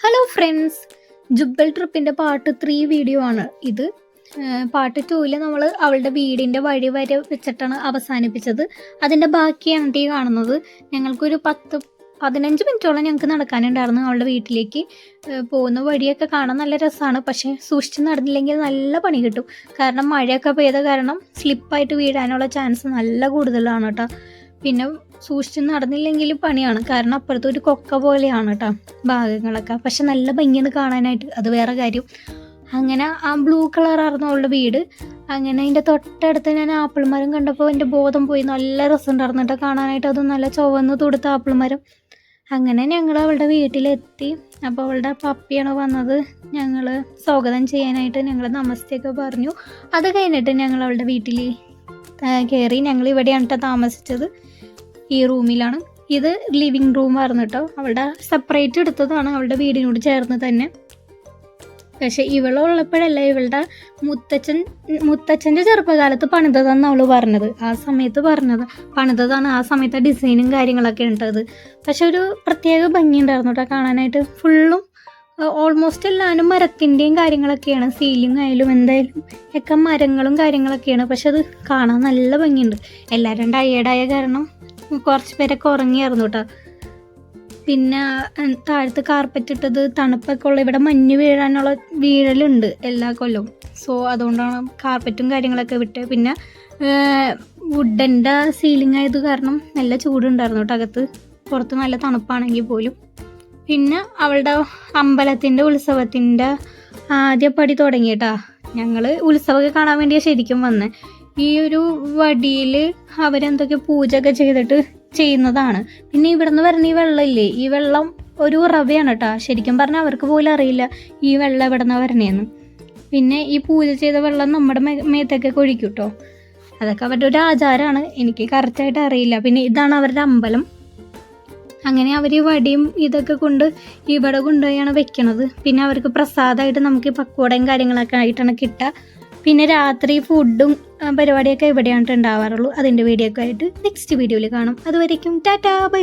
Hello friends, ജുബ്ബൽ ട്രിപ്പിൻ്റെ part 3 video ആണ് ഇത്. Part 2 നമ്മൾ അവളുടെ വീടിൻ്റെ വഴി വരെ വെച്ചിട്ടാണ് അവസാനിപ്പിച്ചത്. അതിൻ്റെ ബാക്കിയാണ് ഈ കാണുന്നത്. ഞങ്ങൾക്കൊരു 10-15 മിനിറ്റോളം ഞങ്ങൾക്ക് നടക്കാനുണ്ടായിരുന്നു അവളുടെ വീട്ടിലേക്ക്. പോകുന്ന വഴിയൊക്കെ കാണാൻ നല്ല രസമാണ്, പക്ഷേ സൂക്ഷിച്ച് നടന്നില്ലെങ്കിൽ നല്ല പണി കിട്ടും. കാരണം മഴയൊക്കെ പെയ്ത കാരണം സ്ലിപ്പായിട്ട് വീഴാനുള്ള ചാൻസ് നല്ല കൂടുതലാണ് കേട്ടോ. പിന്നെ സൂക്ഷിച്ച് നടന്നില്ലെങ്കിൽ പണിയാണ്, കാരണം അപ്പുറത്ത് ഒരു കൊക്ക പോലെയാണ് കേട്ടോ ഭാഗങ്ങളൊക്കെ. പക്ഷെ നല്ല ഭംഗിയാണ് കാണാനായിട്ട്, അത് വേറെ കാര്യം. അങ്ങനെ ആ ബ്ലൂ കളറായിരുന്നു അവളുടെ വീട്. അങ്ങനെ അതിൻ്റെ തൊട്ടടുത്ത് ഞാൻ ആപ്പിൾ മരം കണ്ടപ്പോൾ എൻ്റെ ബോധം പോയി. നല്ല രസമുണ്ടായിരുന്നു കേട്ടോ കാണാനായിട്ട്, അതും നല്ല ചുവന്ന് തുടുത്ത ആപ്പിൾ മരം. അങ്ങനെ ഞങ്ങൾ അവളുടെ വീട്ടിലെത്തി. അപ്പോൾ അവളുടെ പപ്പിയാണ് വന്നത് ഞങ്ങൾ സ്വാഗതം ചെയ്യാനായിട്ട്. ഞങ്ങൾ നമസ്തേയൊക്കെ പറഞ്ഞു. അത് കഴിഞ്ഞിട്ട് ഞങ്ങൾ അവളുടെ വീട്ടിൽ കയറി. ഞങ്ങൾ ഇവിടെയാണ് കേട്ടോ താമസിച്ചത്, ഈ റൂമിലാണ്. ഇത് ലിവിങ് റൂമായിരുന്നു കേട്ടോ. അവളുടെ സെപ്പറേറ്റ് എടുത്തതാണ് അവളുടെ വീടിനോട് ചേർന്ന് തന്നെ. പക്ഷെ ഇവളുള്ളപ്പോഴല്ല, ഇവളുടെ മുത്തച്ഛൻ്റെ ചെറുപ്പകാലത്ത് പണിതതെന്ന് അവൾ പറഞ്ഞത്. ആ സമയത്ത് പണിതതാണ്. ആ സമയത്ത് ഡിസൈനും കാര്യങ്ങളൊക്കെ ഉണ്ടത്. പക്ഷെ ഒരു പ്രത്യേക ഭംഗി ഉണ്ടായിരുന്നു കേട്ടോ കാണാനായിട്ട്. ഫുള്ളും ഓൾമോസ്റ്റ് എല്ലാവരും മരത്തിൻ്റെയും കാര്യങ്ങളൊക്കെയാണ്. സീലിംഗ് ആയാലും എന്തായാലും ഒക്കെ മരങ്ങളും കാര്യങ്ങളൊക്കെയാണ്. പക്ഷെ അത് കാണാൻ നല്ല ഭംഗിയുണ്ട്. എല്ലാവരും ടയേർഡായ കാരണം കുറച്ച് പേരൊക്കെ ഉറങ്ങിയായിരുന്നു കേട്ടോ. പിന്നെ താഴത്ത് കാർപ്പറ്റ് ഇട്ടത് തണുപ്പൊക്കെ ഉള്ള, ഇവിടെ മഞ്ഞ് വീഴലുണ്ട് എല്ലാ കൊല്ലവും. സോ അതുകൊണ്ടാണ് കാർപ്പറ്റും കാര്യങ്ങളൊക്കെ വിട്ട്. പിന്നെ വുഡൻ്റെ സീലിംഗ് ആയത് കാരണം നല്ല ചൂടുണ്ടായിരുന്നു കേട്ടോ അകത്ത്. പുറത്ത് നല്ല തണുപ്പാണെങ്കിൽ പോലും. പിന്നെ അവളുടെ അമ്പലത്തിൻ്റെ ഉത്സവത്തിൻ്റെ ആദ്യ പടി തുടങ്ങിയിട്ടാ. ഞങ്ങൾ ഉത്സവമൊക്കെ കാണാൻ വേണ്ടിയാണ് ശരിക്കും വന്നത്. ഈ ഒരു വടിയിൽ അവരെന്തൊക്കെ പൂജയൊക്കെ ചെയ്തിട്ട് ചെയ്യുന്നതാണ്. പിന്നെ ഇവിടുന്ന് വരുന്ന ഈ വെള്ളമില്ലേ, ഈ വെള്ളം ഒരു ഉറവയാണ് കേട്ടോ. ശരിക്കും പറഞ്ഞാൽ അവർക്ക് പോലും അറിയില്ല ഈ വെള്ളം എവിടെ നിന്നാണ് വരണേന്ന്. പിന്നെ ഈ പൂജ ചെയ്ത വെള്ളം നമ്മുടെ മേത്തൊക്കെ ഒഴിക്കും കേട്ടോ. അതൊക്കെ അവരുടെ ഒരു ആചാരമാണ്, എനിക്ക് കറക്റ്റായിട്ട് അറിയില്ല. പിന്നെ ഇതാണ് അവരുടെ അമ്പലം. അങ്ങനെ അവർ വടിയും ഇതൊക്കെ കൊണ്ട് ഇവിടെ കൊണ്ടുപോയാണ് വെക്കണത്. പിന്നെ അവർക്ക് പ്രസാദമായിട്ട് നമുക്ക് പക്വടയും കാര്യങ്ങളൊക്കെ ആയിട്ടാണ് കിട്ടുക. പിന്നെ രാത്രി ഫുഡും പരിപാടിയൊക്കെ ഇവിടെയാണ് ഉണ്ടാവാറുള്ളൂ. അതിൻ്റെ വീഡിയോ ഒക്കെ ആയിട്ട് നെക്സ്റ്റ് വീഡിയോയിൽ കാണാം. അതുവരേക്കും ടാറ്റാ, ബൈ ബൈ.